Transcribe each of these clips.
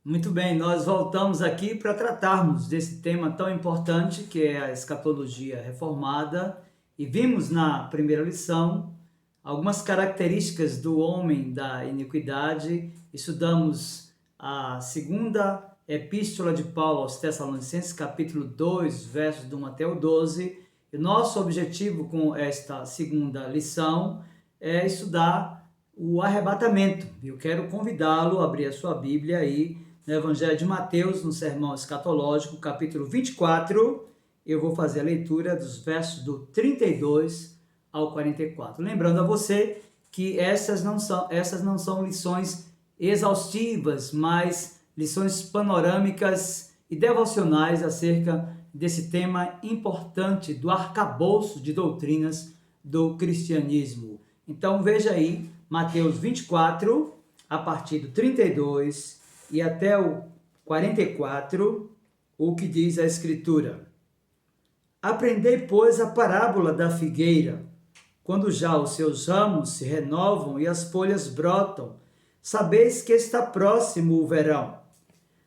Muito bem, nós voltamos aqui para tratarmos desse tema tão importante que é a escatologia reformada e vimos na primeira lição algumas características do homem da iniquidade. Estudamos a segunda epístola de Paulo aos Tessalonicenses, capítulo 2, versos do 1 até o 12. E o nosso objetivo com esta segunda lição é estudar o arrebatamento. Eu quero convidá-lo a abrir a sua Bíblia aí no Evangelho de Mateus, no Sermão Escatológico, capítulo 24, eu vou fazer a leitura dos versos do 32 ao 44. Lembrando a você que essas não são lições exaustivas, mas lições panorâmicas e devocionais acerca desse tema importante do arcabouço de doutrinas do cristianismo. Então veja aí, Mateus 24, a partir do 32 e até o 44, o que diz a Escritura. Aprendei, pois, a parábola da figueira. Quando já os seus ramos se renovam e as folhas brotam, sabeis que está próximo o verão.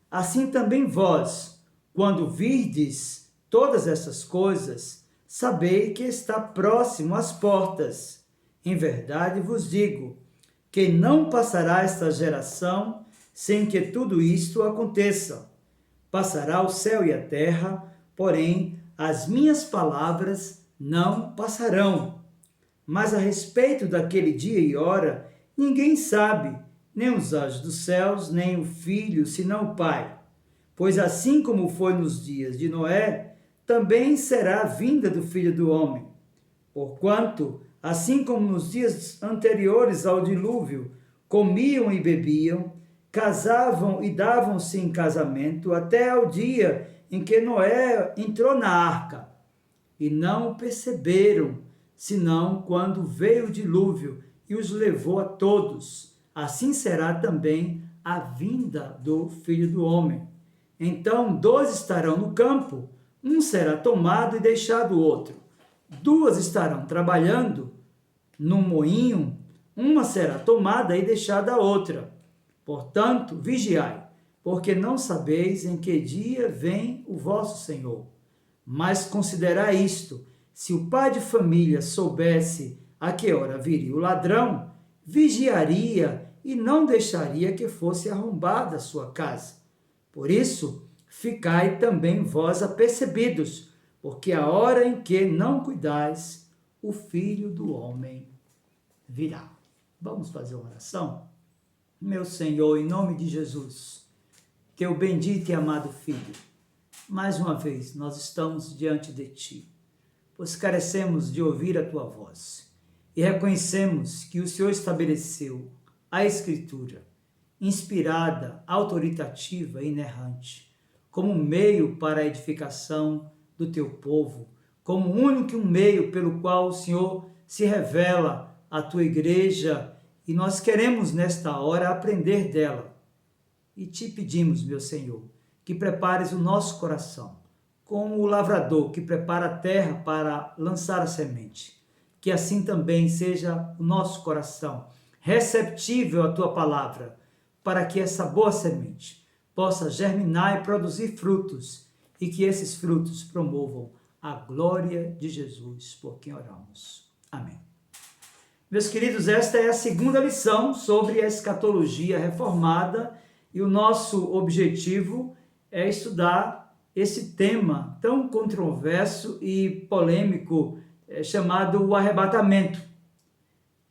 Assim também vós, quando virdes todas essas coisas, sabei que está próximo às portas. Em verdade vos digo, que não passará esta geração sem que tudo isto aconteça. Passará o céu e a terra, porém as minhas palavras não passarão. Mas a respeito daquele dia e hora, ninguém sabe, nem os anjos dos céus, nem o Filho, senão o Pai. Pois assim como foi nos dias de Noé, também será a vinda do Filho do Homem. Porquanto, assim como nos dias anteriores ao dilúvio, comiam e bebiam, casavam e davam-se em casamento até ao dia em que Noé entrou na arca. E não perceberam, senão quando veio o dilúvio e os levou a todos. Assim será também a vinda do Filho do Homem. Então 2 estarão no campo, um será tomado e deixado o outro. 2 estarão trabalhando no moinho, uma será tomada e deixada a outra. Portanto, vigiai, porque não sabeis em que dia vem o vosso Senhor. Mas considerai isto, se o pai de família soubesse a que hora viria o ladrão, vigiaria e não deixaria que fosse arrombada a sua casa. Por isso, ficai também vós apercebidos, porque a hora em que não cuidais, o Filho do Homem virá. Vamos fazer uma oração? Meu Senhor, em nome de Jesus, teu bendito e amado Filho, mais uma vez nós estamos diante de Ti, pois carecemos de ouvir a Tua voz e reconhecemos que o Senhor estabeleceu a Escritura, inspirada, autoritativa e inerrante, como meio para a edificação do Teu povo, como único meio pelo qual o Senhor se revela à Tua igreja. E nós queremos, nesta hora, aprender dela. E te pedimos, meu Senhor, que prepares o nosso coração, como o lavrador que prepara a terra para lançar a semente. Que assim também seja o nosso coração, receptível à tua palavra, para que essa boa semente possa germinar e produzir frutos, e que esses frutos promovam a glória de Jesus, por quem oramos. Amém. Meus queridos, esta é a segunda lição sobre a escatologia reformada e o nosso objetivo é estudar esse tema tão controverso e polêmico chamado o arrebatamento.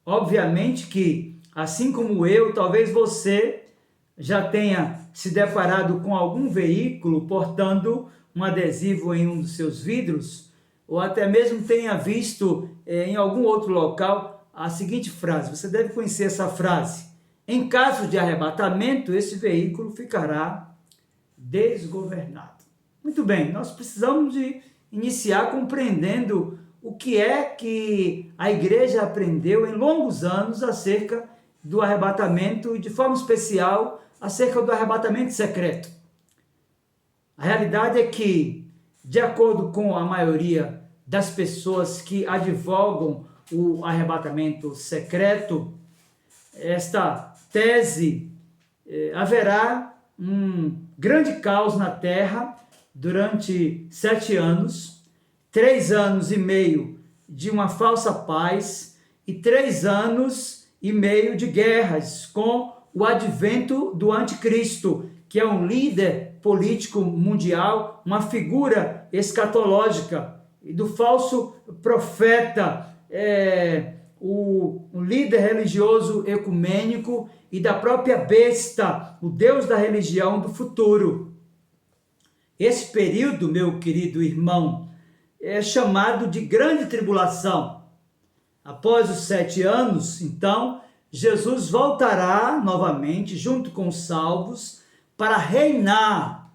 Obviamente que, assim como eu, talvez você já tenha se deparado com algum veículo portando um adesivo em um dos seus vidros, ou até mesmo tenha visto em algum outro local a seguinte frase, você deve conhecer essa frase: em caso de arrebatamento, esse veículo ficará desgovernado. Muito bem, nós precisamos de iniciar compreendendo o que é que a igreja aprendeu em longos anos acerca do arrebatamento e, de forma especial, acerca do arrebatamento secreto. A realidade é que, de acordo com a maioria das pessoas que advogam o arrebatamento secreto, esta tese haverá um grande caos na terra durante 7 anos, 3 anos e meio de uma falsa paz e 3 anos e meio de guerras com o advento do anticristo, que é um líder político mundial, uma figura escatológica, e do falso profeta, o líder religioso ecumênico e da própria besta, o Deus da religião do futuro. Esse período, meu querido irmão, é chamado de grande tribulação. Após os 7 anos, então, Jesus voltará novamente, junto com os salvos, para reinar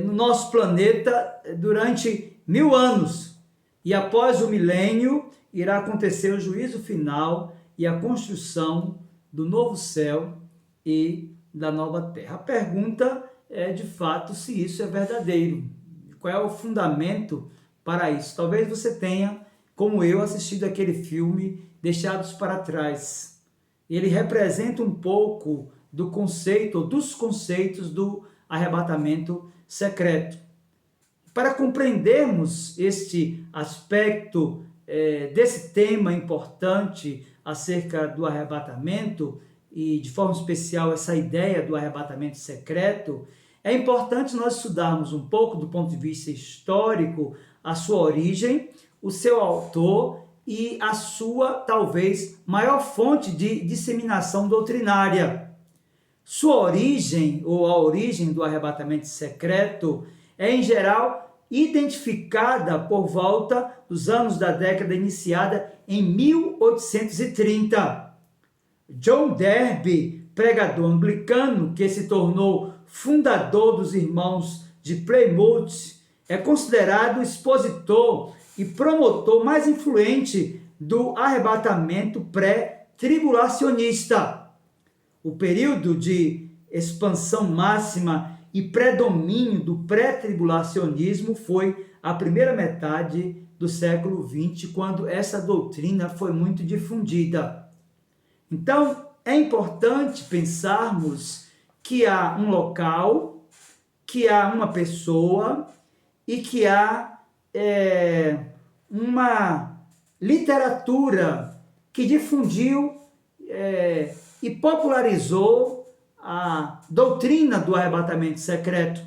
no nosso planeta durante 1000 anos. E após o milênio, irá acontecer o juízo final e a construção do novo céu e da nova terra. A pergunta é, de fato, se isso é verdadeiro. Qual é o fundamento para isso? Talvez você tenha, como eu, assistido aquele filme Deixados para Trás. Ele representa um pouco do conceito, ou dos conceitos do arrebatamento secreto. Para compreendermos este aspecto desse tema importante acerca do arrebatamento, e de forma especial essa ideia do arrebatamento secreto, é importante nós estudarmos um pouco do ponto de vista histórico a sua origem, o seu autor e a sua, talvez, maior fonte de disseminação doutrinária. Sua origem, ou a origem do arrebatamento secreto, é, em geral, identificada por volta dos anos da década iniciada em 1830. John Darby, pregador anglicano que se tornou fundador dos Irmãos de Plymouth, é considerado o expositor e promotor mais influente do arrebatamento pré-tribulacionista. O período de expansão máxima e predomínio do pré-tribulacionismo foi a primeira metade do século XX, quando essa doutrina foi muito difundida. Então, é importante pensarmos que há um local, que há uma pessoa e que há uma literatura que difundiu e popularizou a doutrina do arrebatamento secreto.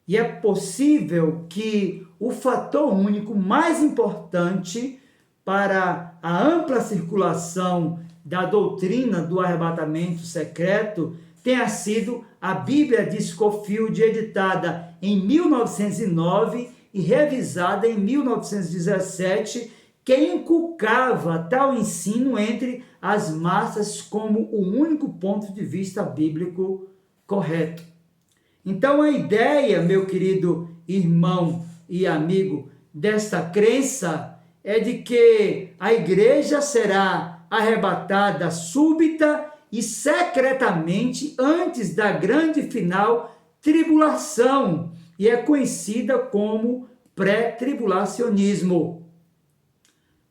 E é possível que o fator único mais importante para a ampla circulação da doutrina do arrebatamento secreto tenha sido a Bíblia de Scofield, editada em 1909 e revisada em 1917, que inculcava tal ensino entre as massas como o único ponto de vista bíblico correto. Então, a ideia, meu querido irmão e amigo, desta crença é de que a igreja será arrebatada súbita e secretamente antes da grande final tribulação, e é conhecida como pré-tribulacionismo.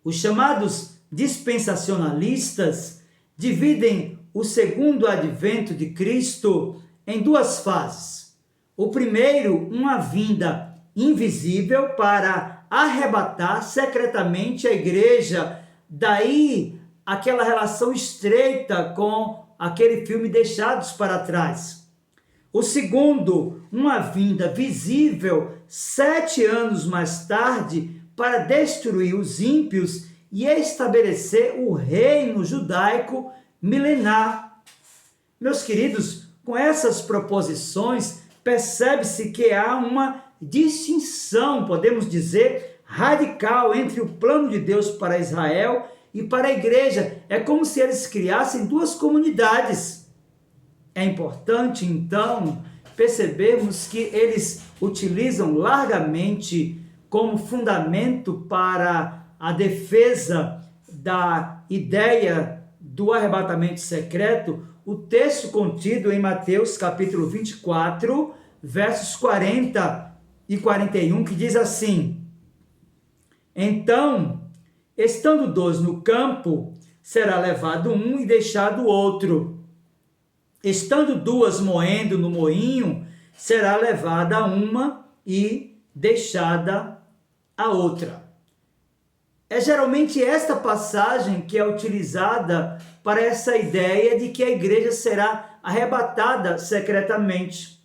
Os chamados dispensacionalistas dividem o segundo advento de Cristo em 2 fases. O primeiro, uma vinda invisível para arrebatar secretamente a igreja, daí aquela relação estreita com aquele filme Deixados para Trás. O segundo, uma vinda visível 7 anos mais tarde para destruir os ímpios e estabelecer o reino judaico milenar. Meus queridos, com essas proposições, percebe-se que há uma distinção, podemos dizer, radical entre o plano de Deus para Israel e para a igreja. É como se eles criassem 2 comunidades. É importante, então, percebermos que eles utilizam largamente como fundamento para a defesa da ideia do arrebatamento secreto o texto contido em Mateus capítulo 24, versos 40 e 41, que diz assim: Então, estando 2 no campo, será levado um e deixado o outro. estando duas moendo no moinho, será levada uma e deixada a outra. É geralmente esta passagem que é utilizada para essa ideia de que a igreja será arrebatada secretamente.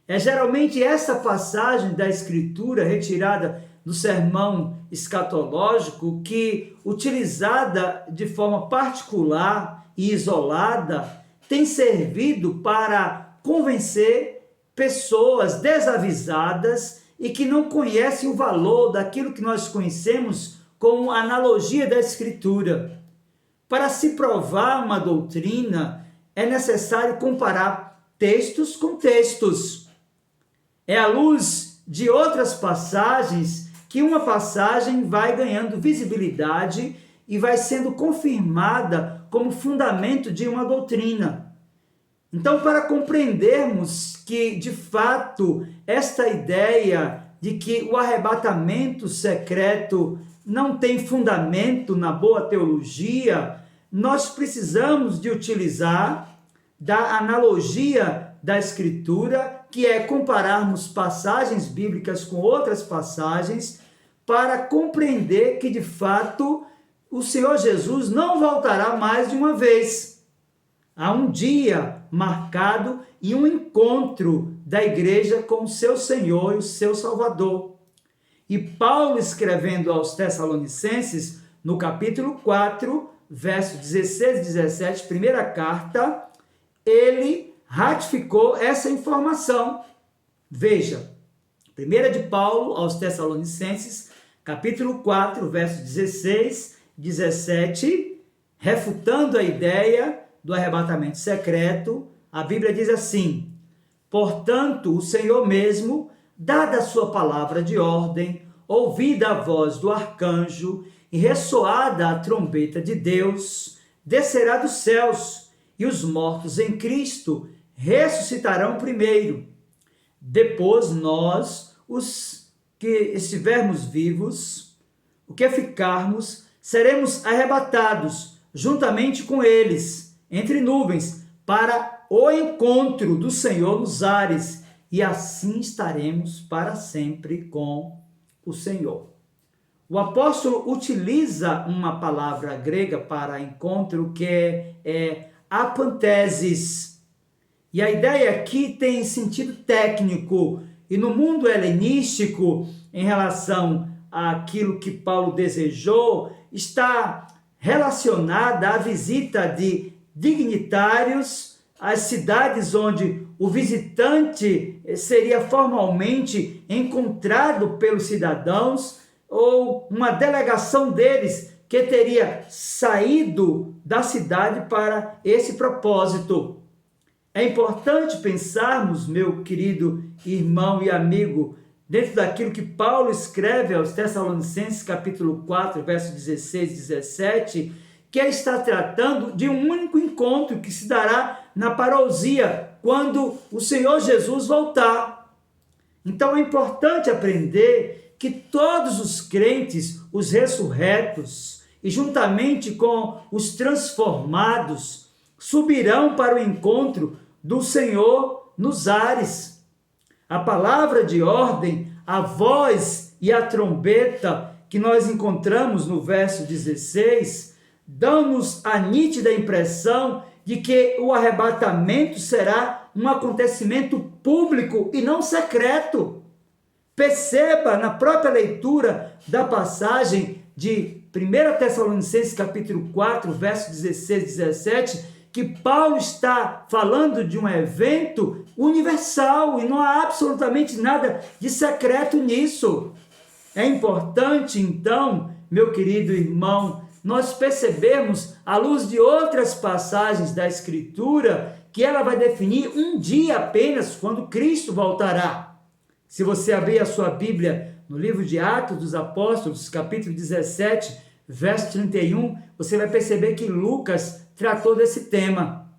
É geralmente essa passagem da Escritura retirada do sermão escatológico que, utilizada de forma particular e isolada, tem servido para convencer pessoas desavisadas e que não conhecem o valor daquilo que nós conhecemos como analogia da Escritura. Para se provar uma doutrina, é necessário comparar textos com textos. É à luz de outras passagens que uma passagem vai ganhando visibilidade e vai sendo confirmada como fundamento de uma doutrina. Então, para compreendermos que, de fato, esta ideia de que o arrebatamento secreto não tem fundamento na boa teologia, nós precisamos de utilizar da analogia da Escritura, que é compararmos passagens bíblicas com outras passagens, para compreender que, de fato, o Senhor Jesus não voltará mais de uma vez. Há um dia marcado e um encontro da igreja com o seu Senhor e o seu Salvador. E Paulo, escrevendo aos Tessalonicenses, no capítulo 4, verso 16 e 17, primeira carta, ele ratificou essa informação. Veja, 1 de Paulo aos Tessalonicenses, capítulo 4, verso 16 e 17, refutando a ideia do arrebatamento secreto, a Bíblia diz assim: portanto, o Senhor mesmo, dada a sua palavra de ordem, ouvida a voz do arcanjo e ressoada a trombeta de Deus, descerá dos céus, e os mortos em Cristo ressuscitarão primeiro. Depois nós, os que estivermos vivos, o que ficarmos, seremos arrebatados juntamente com eles, entre nuvens, para o encontro do Senhor nos ares, e assim estaremos para sempre com o Senhor. O apóstolo utiliza uma palavra grega para encontro que é apantesis. E a ideia aqui tem sentido técnico, e no mundo helenístico, em relação àquilo que Paulo desejou, está relacionada à visita de dignitários às cidades onde o visitante seria formalmente encontrado pelos cidadãos, ou uma delegação deles que teria saído da cidade para esse propósito. É importante pensarmos, meu querido irmão e amigo, dentro daquilo que Paulo escreve aos Tessalonicenses, capítulo 4, versos 16 e 17, que ele está tratando de um único encontro que se dará na parousia, quando o Senhor Jesus voltar. Então é importante aprender que todos os crentes, os ressurretos, e juntamente com os transformados, subirão para o encontro do Senhor nos ares. A palavra de ordem, a voz e a trombeta que nós encontramos no verso 16, dão-nos a nítida impressão de que o arrebatamento será um acontecimento público e não secreto. Perceba na própria leitura da passagem de 1 Tessalonicenses capítulo 4, versos 16 e 17, que Paulo está falando de um evento universal e não há absolutamente nada de secreto nisso. É importante, então, meu querido irmão, nós percebemos, à luz de outras passagens da Escritura, que ela vai definir um dia apenas quando Cristo voltará. Se você abrir a sua Bíblia no livro de Atos dos Apóstolos, capítulo 17, verso 31, você vai perceber que Lucas tratou desse tema.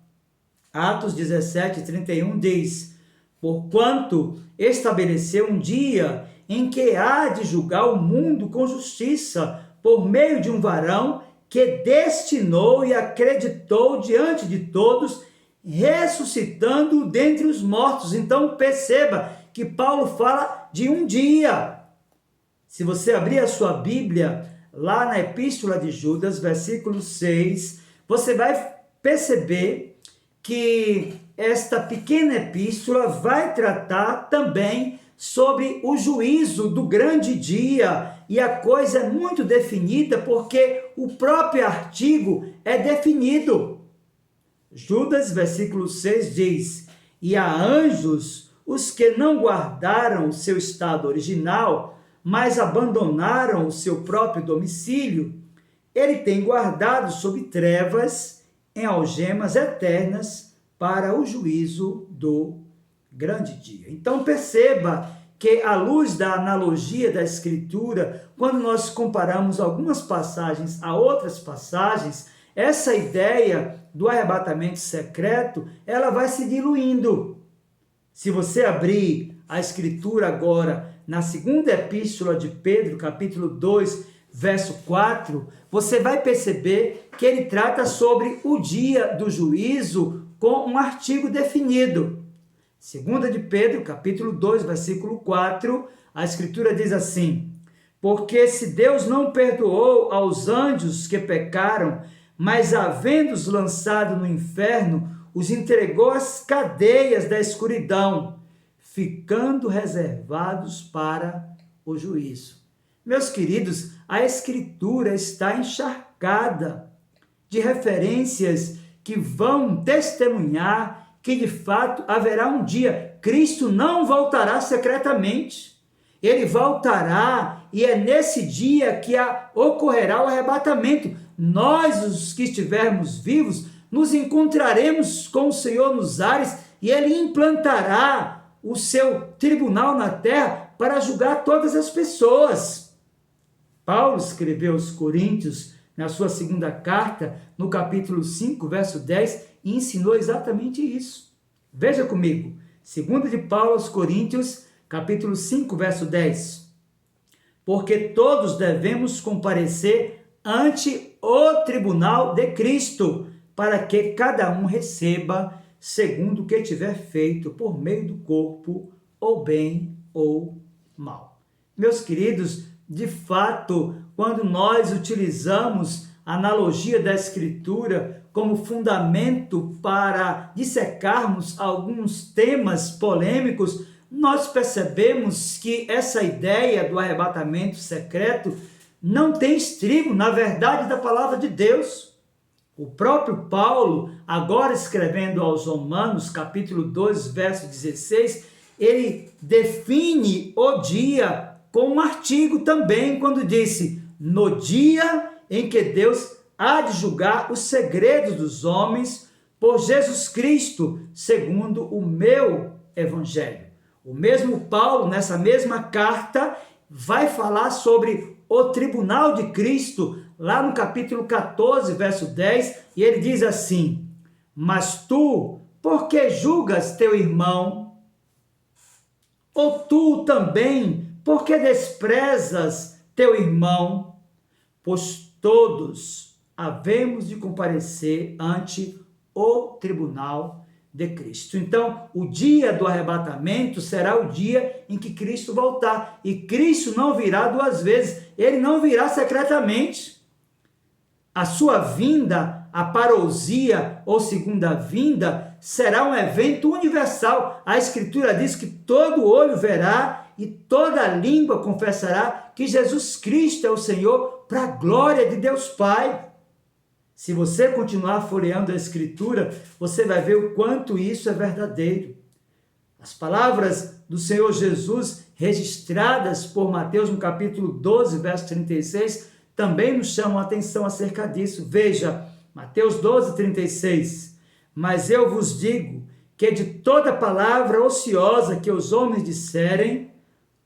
Atos 17, 31 diz: porquanto estabeleceu um dia em que há de julgar o mundo com justiça, por meio de um varão que destinou e acreditou diante de todos ressuscitando dentre os mortos. Então perceba que Paulo fala de um dia. Se você abrir a sua Bíblia, lá na Epístola de Judas, versículo 6, você vai perceber que esta pequena epístola vai tratar também sobre o juízo do grande dia, e a coisa é muito definida porque o próprio artigo é definido. Judas, versículo 6 diz: e a anjos, os que não guardaram o seu estado original, mas abandonaram o seu próprio domicílio, ele tem guardado sob trevas, em algemas eternas, para o juízo do grande dia. Então perceba que, à luz da analogia da Escritura, quando nós comparamos algumas passagens a outras passagens, essa ideia do arrebatamento secreto, ela vai se diluindo. Se você abrir a Escritura agora, na segunda epístola de Pedro, capítulo 2, verso 4, você vai perceber que ele trata sobre o dia do juízo com um artigo definido. Segunda de Pedro, capítulo 2, versículo 4, a Escritura diz assim: porque se Deus não perdoou aos anjos que pecaram, mas havendo-os lançado no inferno, os entregou às cadeias da escuridão, ficando reservados para o juízo. Meus queridos, a Escritura está encharcada de referências que vão testemunhar que de fato haverá um dia. Cristo não voltará secretamente. Ele voltará e é nesse dia que ocorrerá o arrebatamento. Nós, os que estivermos vivos, nos encontraremos com o Senhor nos ares e ele implantará o seu tribunal na terra para julgar todas as pessoas. Paulo escreveu aos Coríntios, na sua segunda carta, no capítulo 5, verso 10, e ensinou exatamente isso. Veja comigo, 2 de Paulo aos Coríntios, capítulo 5, verso 10. Porque todos devemos comparecer ante o tribunal de Cristo, para que cada um receba segundo o que tiver feito por meio do corpo, ou bem ou mal. Meus queridos, de fato, quando nós utilizamos a analogia da Escritura como fundamento para dissecarmos alguns temas polêmicos, nós percebemos que essa ideia do arrebatamento secreto não tem estribo na verdade da palavra de Deus. O próprio Paulo, agora escrevendo aos Romanos, capítulo 2, verso 16, ele define o dia com um artigo também, quando disse: no dia em que Deus há de julgar os segredos dos homens por Jesus Cristo, segundo o meu evangelho. O mesmo Paulo, nessa mesma carta, vai falar sobre o tribunal de Cristo, lá no capítulo 14, verso 10, e ele diz assim: mas tu, por que julgas teu irmão? Ou tu também, por que desprezas teu irmão? Pois todos havemos de comparecer ante o tribunal de Cristo. Então, o dia do arrebatamento será o dia em que Cristo voltar. E Cristo não virá duas vezes. Ele não virá secretamente. A sua vinda, a parousia ou segunda vinda, será um evento universal. A Escritura diz que todo olho verá e toda língua confessará que Jesus Cristo é o Senhor, para a glória de Deus Pai. Se você continuar folheando a Escritura, você vai ver o quanto isso é verdadeiro. As palavras do Senhor Jesus, registradas por Mateus no capítulo 12, verso 36, também nos chamam a atenção acerca disso. Veja, Mateus 12, 36. Mas eu vos digo que de toda palavra ociosa que os homens disserem,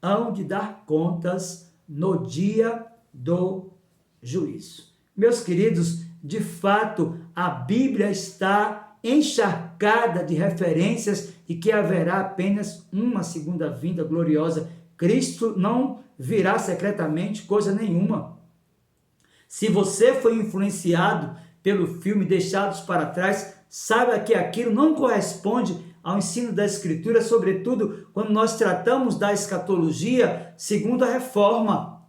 hão de dar contas no dia do juízo. Meus queridos, de fato, a Bíblia está encharcada de referências de que haverá apenas uma segunda vinda gloriosa. Cristo não virá secretamente coisa nenhuma. Se você foi influenciado pelo filme Deixados para Trás, saiba que aquilo não corresponde ao ensino da Escritura, sobretudo quando nós tratamos da escatologia segundo a Reforma.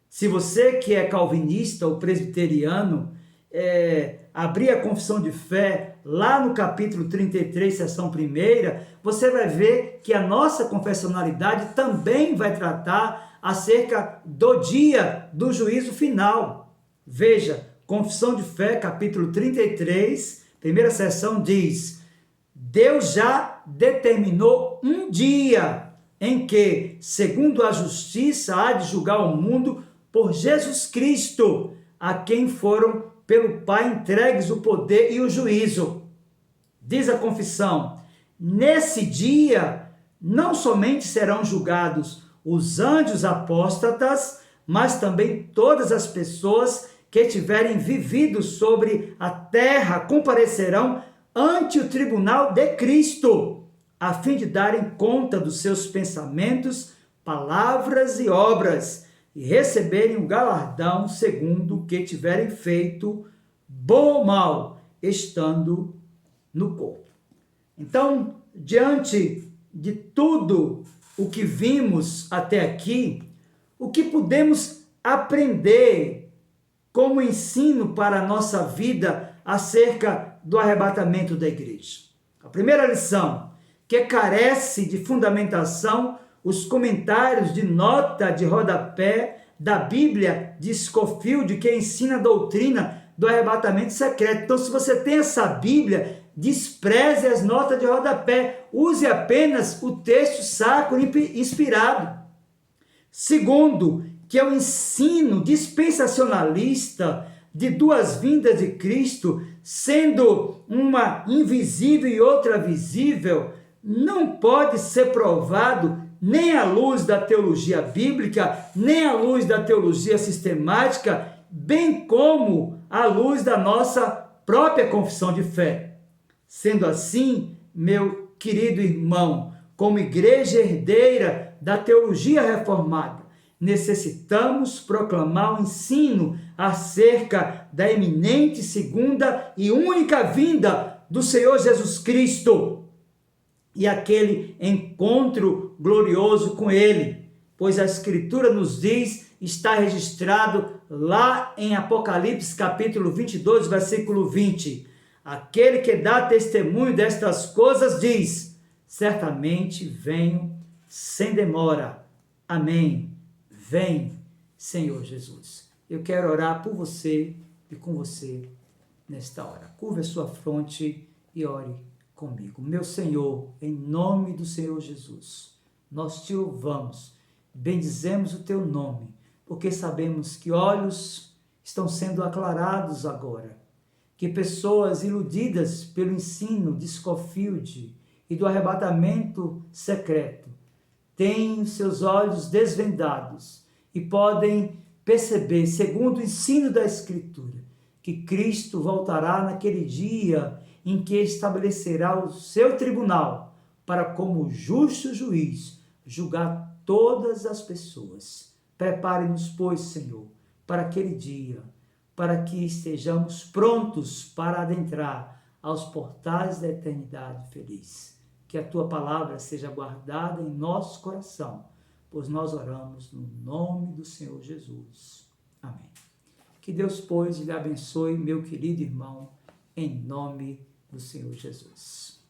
Se você que é calvinista ou presbiteriano, abrir a confissão de fé lá no capítulo 33, seção 1ª, você vai ver que a nossa confessionalidade também vai tratar acerca do dia do juízo final. Veja, confissão de fé, capítulo 33, primeira seção diz: Deus já determinou um dia em que, segundo a justiça, há de julgar o mundo por Jesus Cristo, a quem foram pelo Pai entregues o poder e o juízo. Diz a confissão: nesse dia não somente serão julgados os anjos apóstatas, mas também todas as pessoas que tiverem vivido sobre a terra comparecerão ante o tribunal de Cristo, a fim de darem conta dos seus pensamentos, palavras e obras, e receberem o galardão segundo o que tiverem feito, bom ou mal, estando no corpo. Então, diante de tudo o que vimos até aqui, o que podemos aprender como ensino para a nossa vida acerca do arrebatamento da igreja? A primeira lição, que carece de fundamentação, os comentários de nota de rodapé da Bíblia de Scofield, que ensina a doutrina do arrebatamento secreto. Então, se você tem essa Bíblia, despreze as notas de rodapé, use apenas o texto sacro inspirado. Segundo, que é o ensino dispensacionalista de duas vindas de Cristo, sendo uma invisível e outra visível, não pode ser provado nem à luz da teologia bíblica, nem à luz da teologia sistemática, bem como à luz da nossa própria confissão de fé. Sendo assim, meu querido irmão, como igreja herdeira da teologia reformada, necessitamos proclamar o ensino acerca da iminente segunda e única vinda do Senhor Jesus Cristo e aquele encontro glorioso com Ele, pois a Escritura nos diz, está registrado lá em Apocalipse capítulo 22, versículo 20, aquele que dá testemunho destas coisas diz: certamente venho sem demora. Amém. Vem, Senhor Jesus. Eu quero orar por você e com você nesta hora. Curva a sua fronte e ore comigo. Meu Senhor, em nome do Senhor Jesus, nós te louvamos, bendizemos o teu nome, porque sabemos que olhos estão sendo aclarados agora, que pessoas iludidas pelo ensino de Scofield e do arrebatamento secreto têm os seus olhos desvendados e podem perceber, segundo o ensino da Escritura, que Cristo voltará naquele dia em que estabelecerá o seu tribunal para, como justo juiz, julgar todas as pessoas. Prepare-nos, pois, Senhor, para aquele dia, para que estejamos prontos para adentrar aos portais da eternidade feliz. Que a tua palavra seja guardada em nosso coração, pois nós oramos no nome do Senhor Jesus. Amém. Que Deus, pois, lhe abençoe, meu querido irmão, em nome do Senhor Jesus.